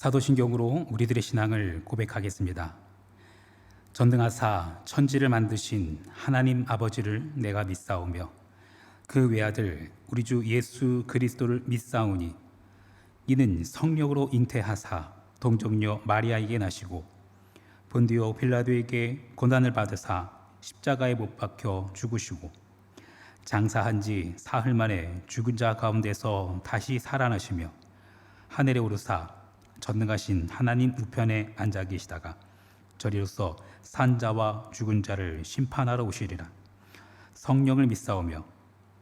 사도신경으로 우리들의 신앙을 고백하겠습니다. 전능하사 천지를 만드신 하나님 아버지를 내가 믿사오며 그 외아들 우리 주 예수 그리스도를 믿사오니 이는 성령으로 잉태하사 동정녀 마리아에게 나시고 본디오 빌라도에게 고난을 받으사 십자가에 못 박혀 죽으시고 장사한 지 사흘 만에 죽은 자 가운데서 다시 살아나시며 하늘에 오르사 전능하신 하나님 우편에 앉아 계시다가 저리로서 산자와 죽은 자를 심판하러 오시리라. 성령을 믿사오며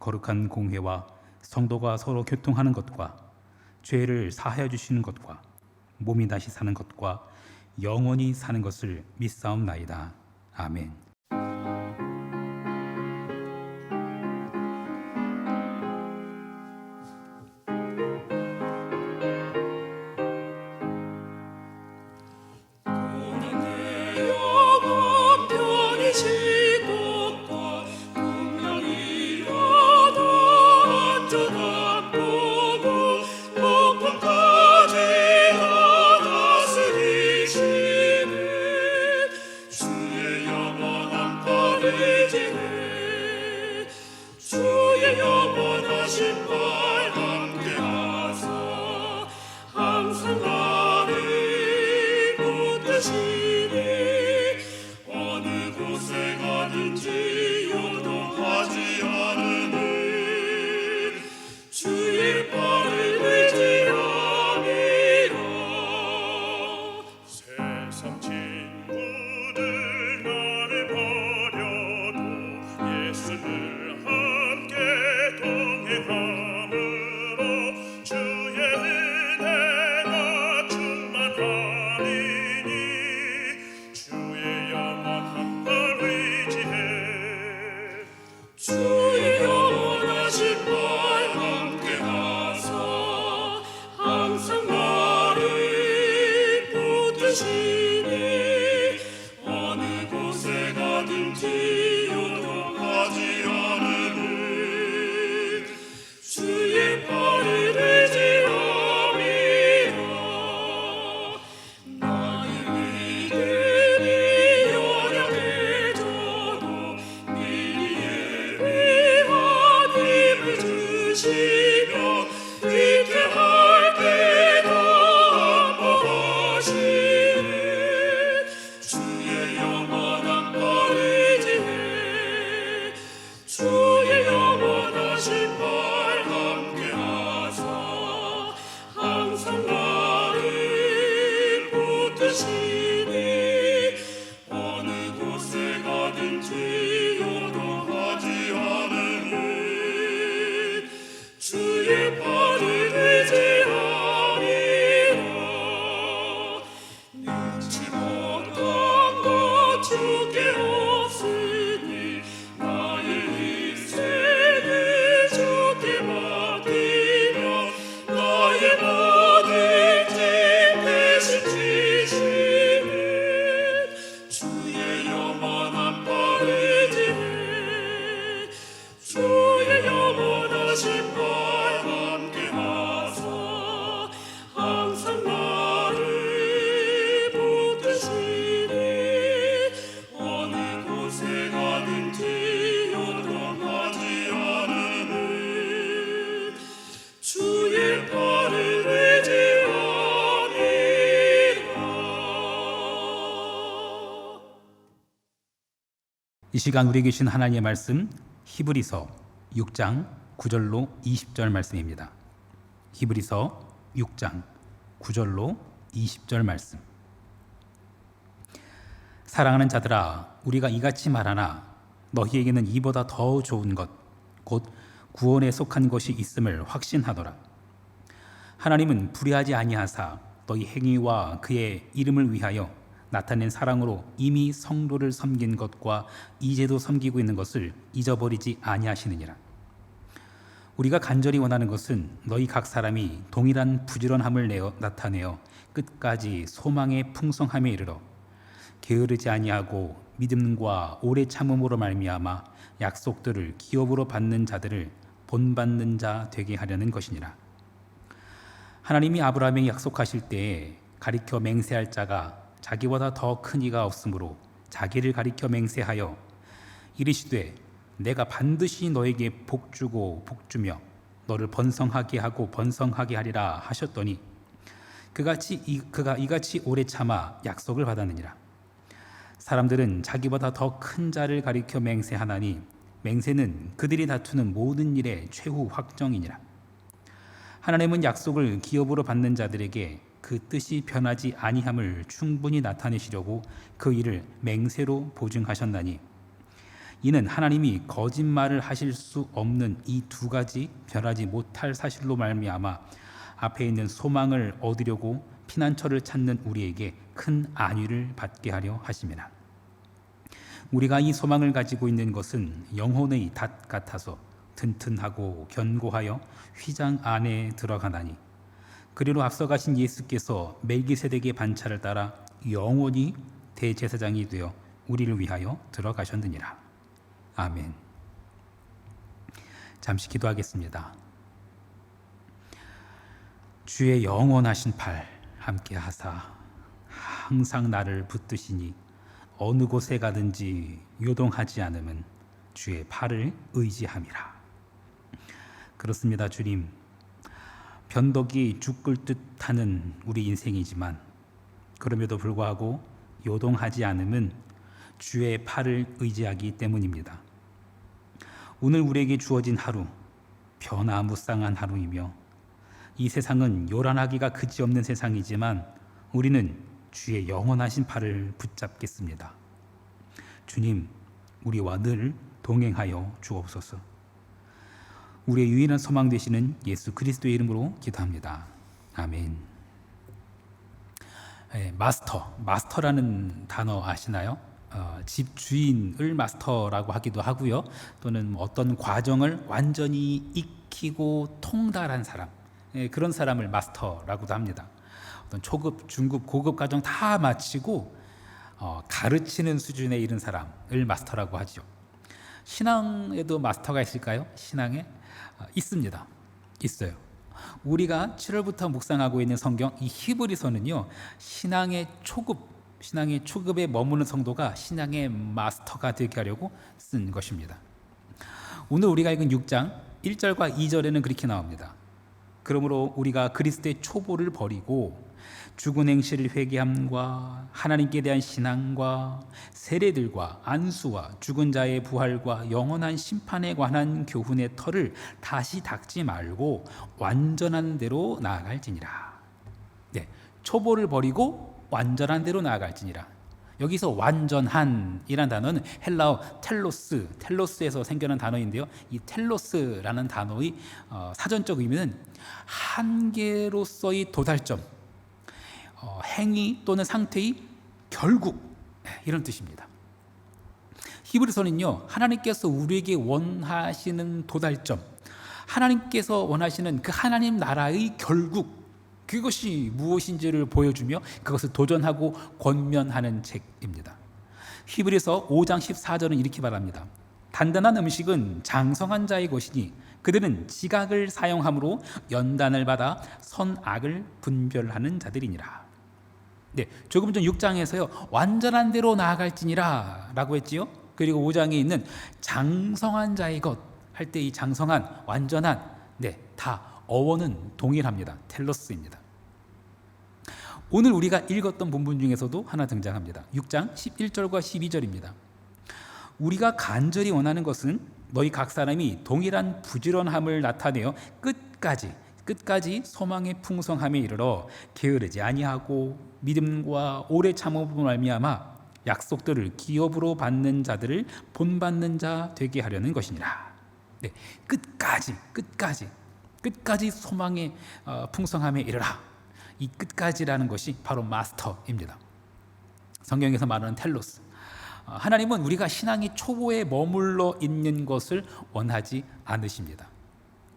거룩한 공회와 성도가 서로 교통하는 것과 죄를 사하여 주시는 것과 몸이 다시 사는 것과 영원히 사는 것을 믿사옵나이다. 아멘. 주의 영원하신 발 함께하사 항상 나를 붙드시니 어느 곳에 가든지 요동하지 않으는 주의 발을 의지함이라. 세상 친구들 나를 버려도 예수를 동행함으로 주의 은혜가 충만하리니 주의 영원한 발 의지해. 주의 영원하신 발 함께하사 항상 나를 붙드시니 어느 곳에 가든지 요동하지 않으니 주의 발을 의지함이라. 나의 믿음이 연약해져도 미리에 위한 힘을 주시며 위태할 때도 안보하시는 주의 영원한 발 의지해. 주의 영원하신 발 함께하사 항상 나를 붙드시니 어느 곳에 가든지 요동하지 않으는 주의 발을 의지함이라. 잊지 못한 것 주께 없으니 나의 인생을 주께 맡기며 나의 모든 짐 대신 지시는 주의 영원한 발 의지해. 주의 영원하신 발 함께하사 항상 나를 붙드시니 어느 곳에 가든지 요동하지 않으는 주의 발을 의지함이라. 이 시간 우리 계신 하나님의 말씀 히브리서 6장 9절로 20절 말씀입니다. 히브리서 6장 9절로 20절 말씀. 사랑하는 자들아, 우리가 이같이 말하나 너희에게는 이보다 더 좋은 것 곧 구원에 속한 것이 있음을 확신하노라. 하나님은 불의하지 아니하사 너희 행위와 그의 이름을 위하여 나타낸 사랑으로 이미 성도를 섬긴 것과 이제도 섬기고 있는 것을 잊어버리지 아니하시느니라. 우리가 간절히 원하는 것은 너희 각 사람이 동일한 부지런함을 나타내어 끝까지 소망의 풍성함에 이르러 게으르지 아니하고 믿음과 오래 참음으로 말미암아 약속들을 기업으로 받는 자들을 본받는 자 되게 하려는 것이니라. 하나님이 아브라함에게 약속하실 때에 가리켜 맹세할 자가 자기보다 더 큰 이가 없으므로 자기를 가리켜 맹세하여 이르시되 내가 반드시 너에게 복주고 복주며 너를 번성하게 하고 번성하게 하리라 하셨더니 그가 이같이 오래 참아 약속을 받았느니라. 사람들은 자기보다 더 큰 자를 가리켜 맹세하나니 맹세는 그들이 다투는 모든 일의 최후 확정이니라. 하나님은 약속을 기업으로 받는 자들에게 그 뜻이 변하지 아니함을 충분히 나타내시려고 그 일을 맹세로 보증하셨나니 이는 하나님이 거짓말을 하실 수 없는 이 두 가지 변하지 못할 사실로 말미암아 앞에 있는 소망을 얻으려고 피난처를 찾는 우리에게 큰 안위를 받게 하려 하심이라. 우리가 이 소망을 가지고 있는 것은 영혼의 닷 같아서 튼튼하고 견고하여 휘장 안에 들어가나니 그리로 앞서 가신 예수께서 멜기세덱의 반차를 따라 영원히 대제사장이 되어 우리를 위하여 들어가셨느니라. 아멘. 잠시 기도하겠습니다. 주의 영원하신 팔 함께 하사 항상 나를 붙드시니 어느 곳에 가든지 요동하지 않음은 주의 팔을 의지함이라. 그렇습니다. 주님, 변덕이 죽을 듯하는 우리 인생이지만 그럼에도 불구하고 요동하지 않음은 주의 팔을 의지하기 때문입니다. 오늘 우리에게 주어진 하루, 변화무쌍한 하루이며 이 세상은 요란하기가 그지없는 세상이지만 우리는 주의 영원하신 팔을 붙잡겠습니다. 주님, 우리와 늘 동행하여 주옵소서. 우리의 유일한 소망 되시는 예수 그리스도의 이름으로 기도합니다. 아멘. 마스터라는 단어 아시나요? 집 주인을 마스터라고 하기도 하고요. 또는 어떤 과정을 완전히 익히고 통달한 사람, 그런 사람을 마스터라고도 합니다. 어떤 초급, 중급, 고급 과정 다 마치고 가르치는 수준에 이른 사람을 마스터라고 하죠. 신앙에도 마스터가 있을까요? 신앙에 있습니다. 있어요. 우리가 7월부터 묵상하고 있는 성경 이 히브리서는요, 신앙의 초급에 머무는 성도가 신앙의 마스터가 되게 하려고 쓴 것입니다. 오늘 우리가 읽은 6장 1절과 2절에는 그렇게 나옵니다. 그러므로 우리가 그리스도의 초보를 버리고 죽은 행실을 회개함과 하나님께 대한 신앙과 세례들과 안수와 죽은 자의 부활과 영원한 심판에 관한 교훈의 털을 다시 닦지 말고 완전한 대로 나아갈지니라. 네, 초보를 버리고 완전한 대로 나아갈지니라. 여기서 완전한이란 단어는 헬라어 텔로스에서 생겨난 단어인데요. 이 텔로스라는 단어의 사전적 의미는 한계로서의 도달점, 행위 또는 상태의 결국, 이런 뜻입니다. 히브리서는요, 하나님께서 우리에게 원하시는 도달점, 하나님께서 원하시는 그 하나님 나라의 결국, 그것이 무엇인지를 보여주며 그것을 도전하고 권면하는 책입니다. 히브리서 5장 14절은 이렇게 말합니다. 단단한 음식은 장성한 자의 것이니 그들은 지각을 사용함으로 연단을 받아 선악을 분별하는 자들이니라. 네, 조금 전 6장에서요, 완전한 대로 나아갈지니라 라고 했지요. 그리고 5장에 있는 장성한 자의 것 할 때 이 장성한, 완전한, 다 어원은 동일합니다. 텔로스입니다. 오늘 우리가 읽었던 본문 중에서도 하나 등장합니다. 6장 11절과 12절입니다. 우리가 간절히 원하는 것은 너희 각 사람이 동일한 부지런함을 나타내어 끝까지 소망의 풍성함에 이르러 게으르지 아니하고 믿음과 오래 참음으로 말미암아 약속들을 기업으로 받는 자들을 본받는 자 되게 하려는 것이니라. 네, 끝까지 소망의 풍성함에 이르라. 이 끝까지라는 것이 바로 마스터입니다. 성경에서 말하는 텔로스. 하나님은 우리가 신앙의 초보에 머물러 있는 것을 원하지 않으십니다.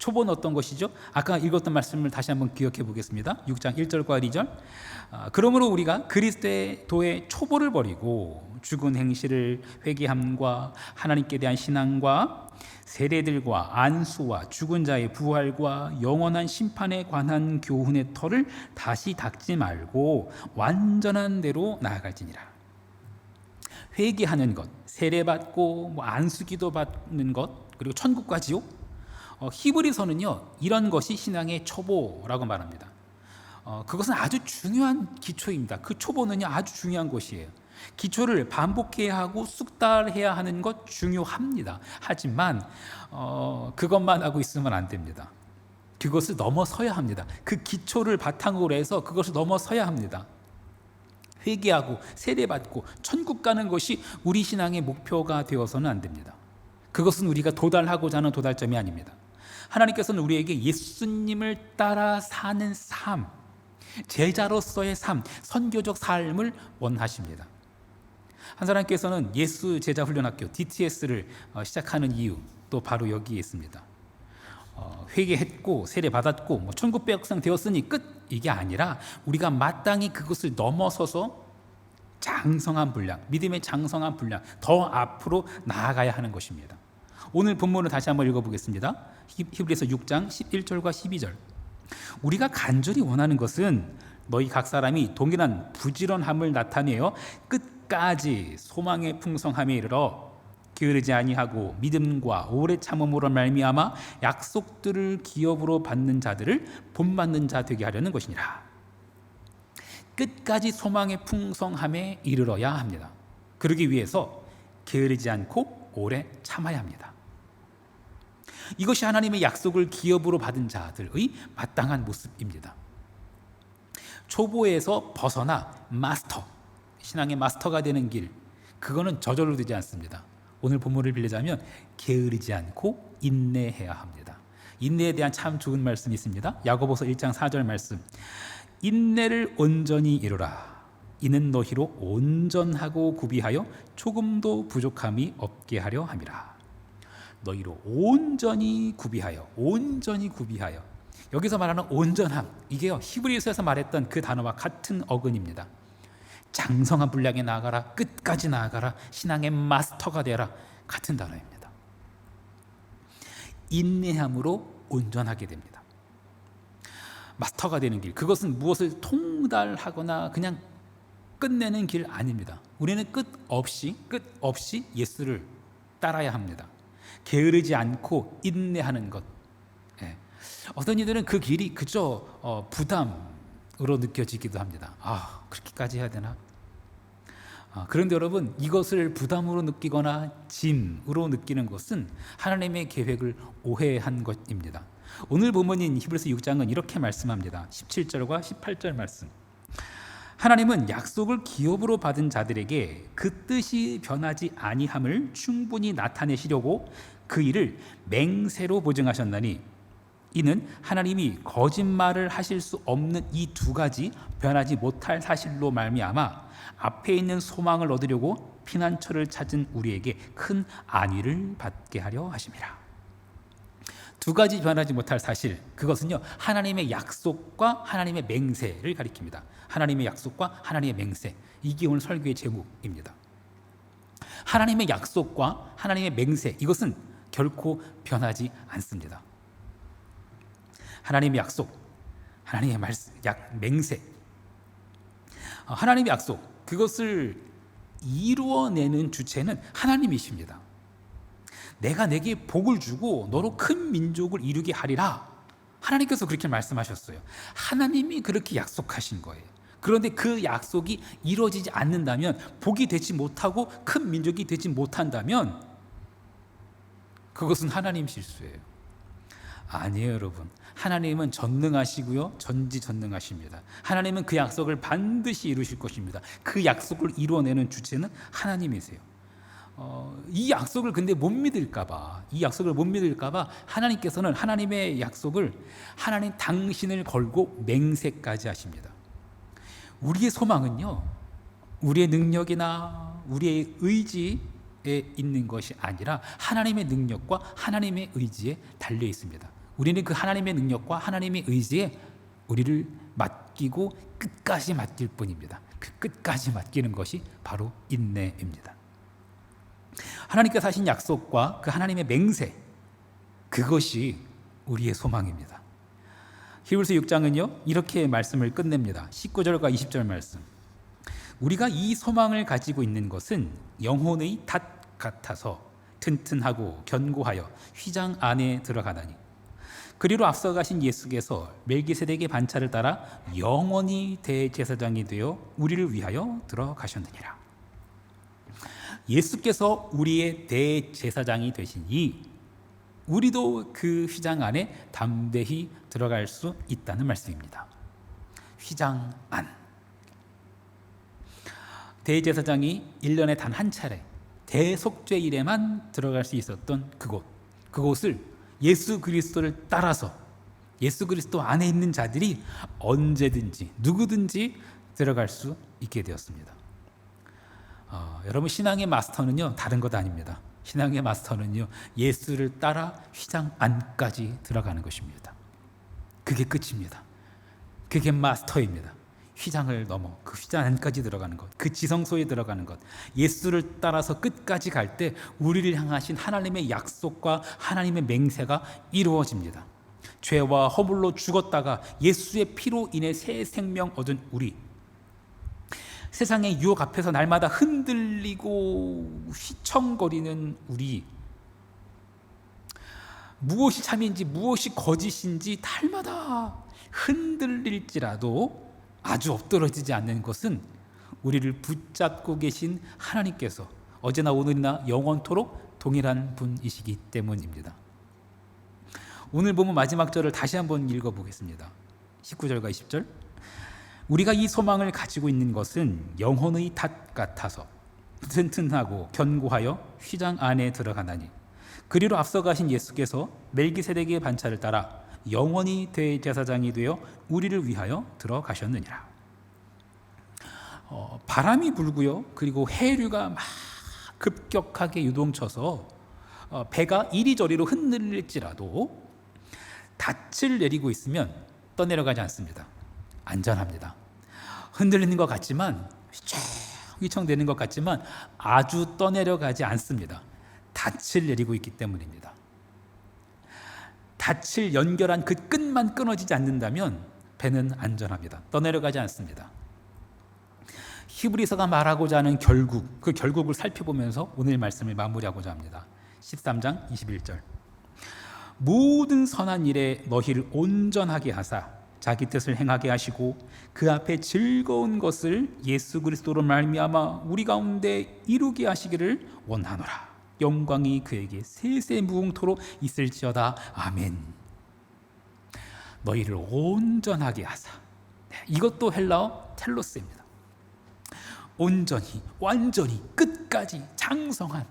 초보는 어떤 것이죠? 아까 읽었던 말씀을 다시 한번 기억해 보겠습니다. 6장 1절과 2절. 그러므로 우리가 그리스도의 초보를 버리고 죽은 행실을 회개함과 하나님께 대한 신앙과 세례들과 안수와 죽은 자의 부활과 영원한 심판에 관한 교훈의 털을 다시 닦지 말고 완전한 대로 나아갈지니라. 회개하는 것, 세례받고 안수기도 받는 것, 그리고 천국과 지옥. 히브리서는요 이런 것이 신앙의 초보라고 말합니다. 그것은 아주 중요한 기초입니다. 그 초보는요 아주 중요한 것이에요. 기초를 반복해야 하고 숙달해야 하는 것 중요합니다. 하지만 그것만 하고 있으면 안 됩니다. 그것을 넘어서야 합니다. 그 기초를 바탕으로 해서 그것을 넘어서야 합니다. 회개하고 세례받고 천국 가는 것이 우리 신앙의 목표가 되어서는 안 됩니다. 그것은 우리가 도달하고자 하는 도달점이 아닙니다. 하나님께서는 우리에게 예수님을 따라 사는 삶, 제자로서의 삶, 선교적 삶을 원하십니다. 한 사람께서는 예수 제자 훈련학교 DTS를 시작하는 이유 또 바로 여기에 있습니다. 회개했고 세례받았고 천국 백성 되었으니 끝, 이게 아니라 우리가 마땅히 그것을 넘어서서 장성한 분량, 믿음의 장성한 분량, 더 앞으로 나아가야 하는 것입니다. 오늘 본문을 다시 한번 읽어보겠습니다. 히브리서 6장 11절과 12절. 우리가 간절히 원하는 것은 너희 각 사람이 동일한 부지런함을 나타내어 끝까지 소망의 풍성함에 이르러 게으르지 아니하고 믿음과 오래 참음으로 말미암아 약속들을 기업으로 받는 자들을 본받는 자 되게 하려는 것이니라. 끝까지 소망의 풍성함에 이르러야 합니다. 그러기 위해서 게으르지 않고 오래 참아야 합니다. 이것이 하나님의 약속을 기업으로 받은 자들의 마땅한 모습입니다. 초보에서 벗어나 마스터, 신앙의 마스터가 되는 길, 그거는 저절로 되지 않습니다. 오늘 본문을 빌리자면 게으르지 않고 인내해야 합니다. 인내에 대한 참 좋은 말씀이 있습니다. 야고보서 1장 4절 말씀. 인내를 온전히 이루라. 이는 너희로 온전하고 구비하여 조금도 부족함이 없게 하려 함이라. 너희로 온전히 구비하여, 온전히 구비하여. 여기서 말하는 온전함, 이게요 히브리서에서 말했던 그 단어와 같은 어근입니다. 장성한 분량에 나아가라, 끝까지 나아가라, 신앙의 마스터가 되라, 같은 단어입니다. 인내함으로 온전하게 됩니다. 마스터가 되는 길, 그것은 무엇을 통달하거나 그냥 끝내는 길 아닙니다. 우리는 끝없이 예수를 따라야 합니다. 게으르지 않고 인내하는 것. 어떤 이들은 그 길이 그저 부담으로 느껴지기도 합니다. 그렇게까지 해야 되나? 그런데 여러분, 이것을 부담으로 느끼거나 짐으로 느끼는 것은 하나님의 계획을 오해한 것입니다. 오늘 본문인 히브리서 6장은 이렇게 말씀합니다. 17절과 18절 말씀. 하나님은 약속을 기업으로 받은 자들에게 그 뜻이 변하지 아니함을 충분히 나타내시려고 그 일을 맹세로 보증하셨나니 이는 하나님이 거짓말을 하실 수 없는 이 두 가지 변하지 못할 사실로 말미암아 앞에 있는 소망을 얻으려고 피난처를 찾은 우리에게 큰 안위를 받게 하려 하심이라. 두 가지 변하지 못할 사실, 그것은요 하나님의 약속과 하나님의 맹세를 가리킵니다. 하나님의 약속과 하나님의 맹세, 이게 오늘 설교의 제목입니다. 하나님의 약속과 하나님의 맹세, 이것은 결코 변하지 않습니다. 하나님의 약속, 하나님의 맹세, 하나님의 약속, 그것을 이루어내는 주체는 하나님이십니다. 내가 내게 복을 주고 너로 큰 민족을 이루게 하리라, 하나님께서 그렇게 말씀하셨어요. 하나님이 그렇게 약속하신 거예요. 그런데 그 약속이 이루어지지 않는다면, 복이 되지 못하고 큰 민족이 되지 못한다면 그것은 하나님 실수예요. 아니에요, 여러분. 하나님은 전능하시고요, 전지전능하십니다. 하나님은 그 약속을 반드시 이루실 것입니다. 그 약속을 이루어내는 주체는 하나님이세요. 이 약속을 근데 못 믿을까봐, 하나님께서는 하나님의 약속을 하나님 당신을 걸고 맹세까지 하십니다. 우리의 소망은요, 우리의 능력이나 우리의 의지에 있는 것이 아니라 하나님의 능력과 하나님의 의지에 달려 있습니다. 우리는 그 하나님의 능력과 하나님의 의지에 우리를 맡기고 끝까지 맡길 뿐입니다. 그 끝까지 맡기는 것이 바로 인내입니다. 하나님께서 하신 약속과 그 하나님의 맹세, 그것이 우리의 소망입니다. 히브리서 6장은요 이렇게 말씀을 끝냅니다. 19절과 20절 말씀. 우리가 이 소망을 가지고 있는 것은 영혼의 닷 같아서 튼튼하고 견고하여 휘장 안에 들어가다니, 그리로 앞서 가신 예수께서 멜기세덱의 반차를 따라 영원히 대제사장이 되어 우리를 위하여 들어가셨느니라. 예수께서 우리의 대제사장이 되시니 우리도 그 휘장 안에 담대히 들어갈 수 있다는 말씀입니다. 휘장 안. 대제사장이 1년에 단 한 차례 대속죄일에만 들어갈 수 있었던 그곳을 예수 그리스도를 따라서 예수 그리스도 안에 있는 자들이 언제든지 누구든지 들어갈 수 있게 되었습니다. 여러분, 신앙의 마스터는요 다른 것 아닙니다. 신앙의 마스터는요 예수를 따라 휘장 안까지 들어가는 것입니다. 그게 끝입니다. 그게 마스터입니다. 휘장을 넘어 그 휘장 안까지 들어가는 것, 그 지성소에 들어가는 것, 예수를 따라서 끝까지 갈 때 우리를 향하신 하나님의 약속과 하나님의 맹세가 이루어집니다. 죄와 허물로 죽었다가 예수의 피로 인해 새 생명 얻은 우리, 세상의 유혹 앞에서 날마다 흔들리고 휘청거리는 우리, 무엇이 참인지 무엇이 거짓인지 날마다 흔들릴지라도 아주 엎드러지지 않는 것은 우리를 붙잡고 계신 하나님께서 어제나 오늘이나 영원토록 동일한 분이시기 때문입니다. 오늘 보면 마지막 절을 다시 한번 읽어보겠습니다. 19절과 20절. 우리가 이 소망을 가지고 있는 것은 영혼의 닷 같아서 튼튼하고 견고하여 휘장 안에 들어가나니, 그리로 앞서 가신 예수께서 멜기세덱의 반차를 따라 영원히 대제사장이 되어 우리를 위하여 들어가셨느니라. 바람이 불고요, 그리고 해류가 막 급격하게 유동쳐서 배가 이리저리로 흔들릴지라도 닻을 내리고 있으면 떠내려가지 않습니다. 안전합니다. 흔들리는 것 같지만, 휘청휘청대는 것 같지만 아주 떠내려가지 않습니다. 닻을 내리고 있기 때문입니다. 닻을 연결한 그 끝만 끊어지지 않는다면 배는 안전합니다. 떠내려가지 않습니다. 히브리서가 말하고자 하는 결국, 그 결국을 살펴보면서 오늘 말씀을 마무리하고자 합니다. 13장 21절. 모든 선한 일에 너희를 온전하게 하사 자기 뜻을 행하게 하시고 그 앞에 즐거운 것을 예수 그리스도로 말미암아 우리 가운데 이루게 하시기를 원하노라. 영광이 그에게 세세무궁토록 있을지어다. 아멘. 너희를 온전하게 하사. 이것도 헬라어 텔로스입니다. 온전히, 완전히, 끝까지 장성한,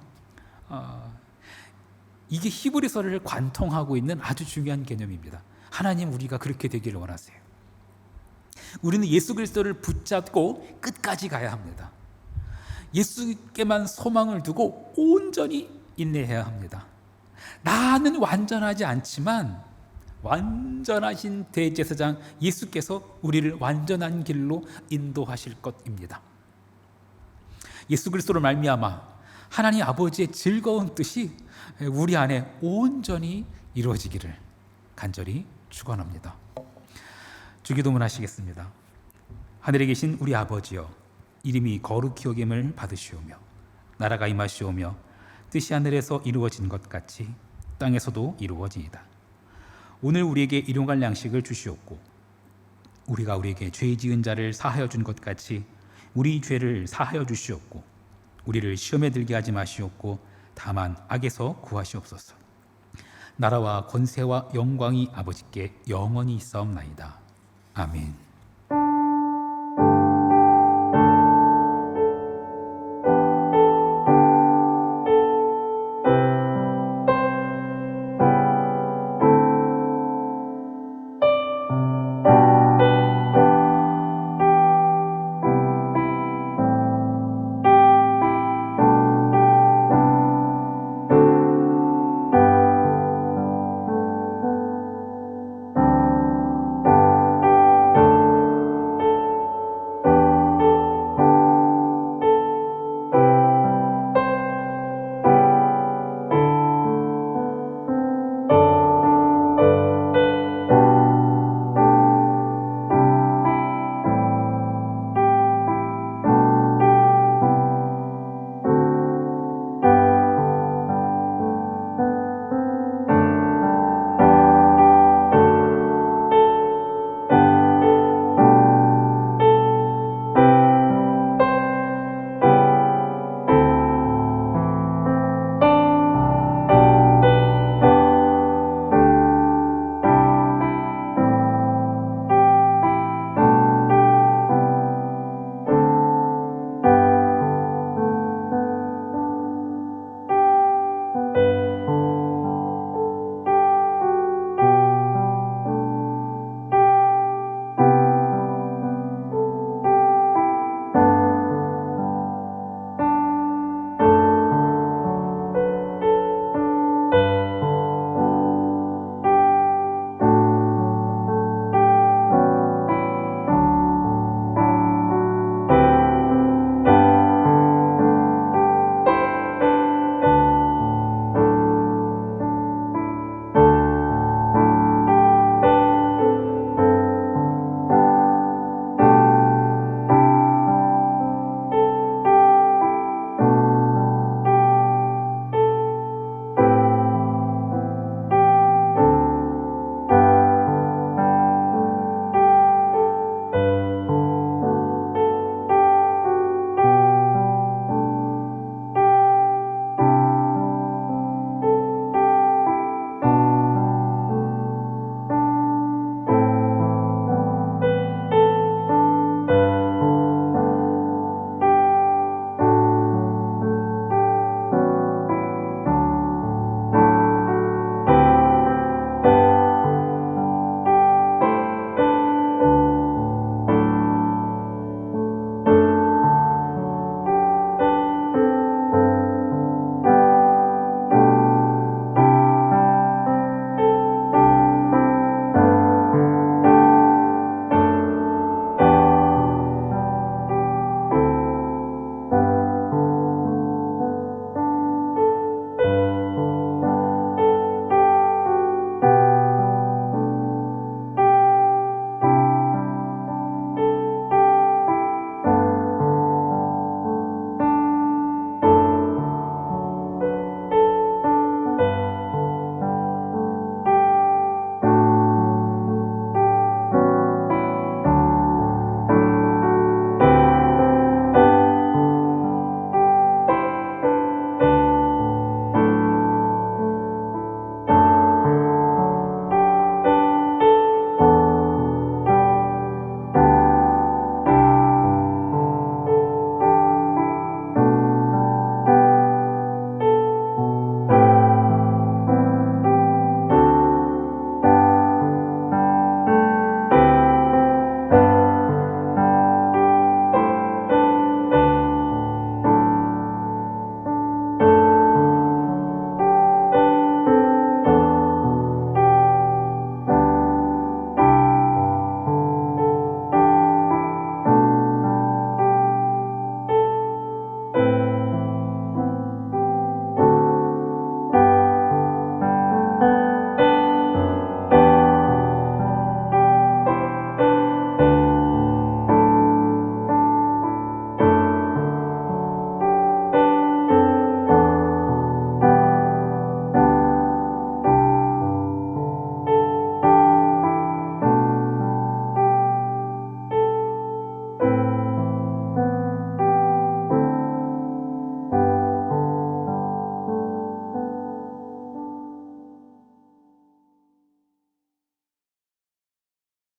이게 히브리서를 관통하고 있는 아주 중요한 개념입니다. 하나님, 우리가 그렇게 되기를 원하세요. 우리는 예수 그리스도를 붙잡고 끝까지 가야 합니다. 예수께만 소망을 두고 온전히 인내해야 합니다. 나는 완전하지 않지만 완전하신 대제사장 예수께서 우리를 완전한 길로 인도하실 것입니다. 예수 그리스도로 말미암아 하나님 아버지의 즐거운 뜻이 우리 안에 온전히 이루어지기를 간절히 축원합니다. 주기도문 하시겠습니다. 하늘에 계신 우리 아버지여, 이름이 거룩히 여김을 받으시오며 나라가 임하시오며 뜻이 하늘에서 이루어진 것 같이 땅에서도 이루어지이다. 오늘 우리에게 일용할 양식을 주시옵고 우리가 우리에게 죄 지은 자를 사하여 준 것 같이 우리 죄를 사하여 주시옵고 우리를 시험에 들게 하지 마시옵고 다만 악에서 구하시옵소서. 나라와 권세와 영광이 아버지께 영원히 있사옵나이다. 아멘.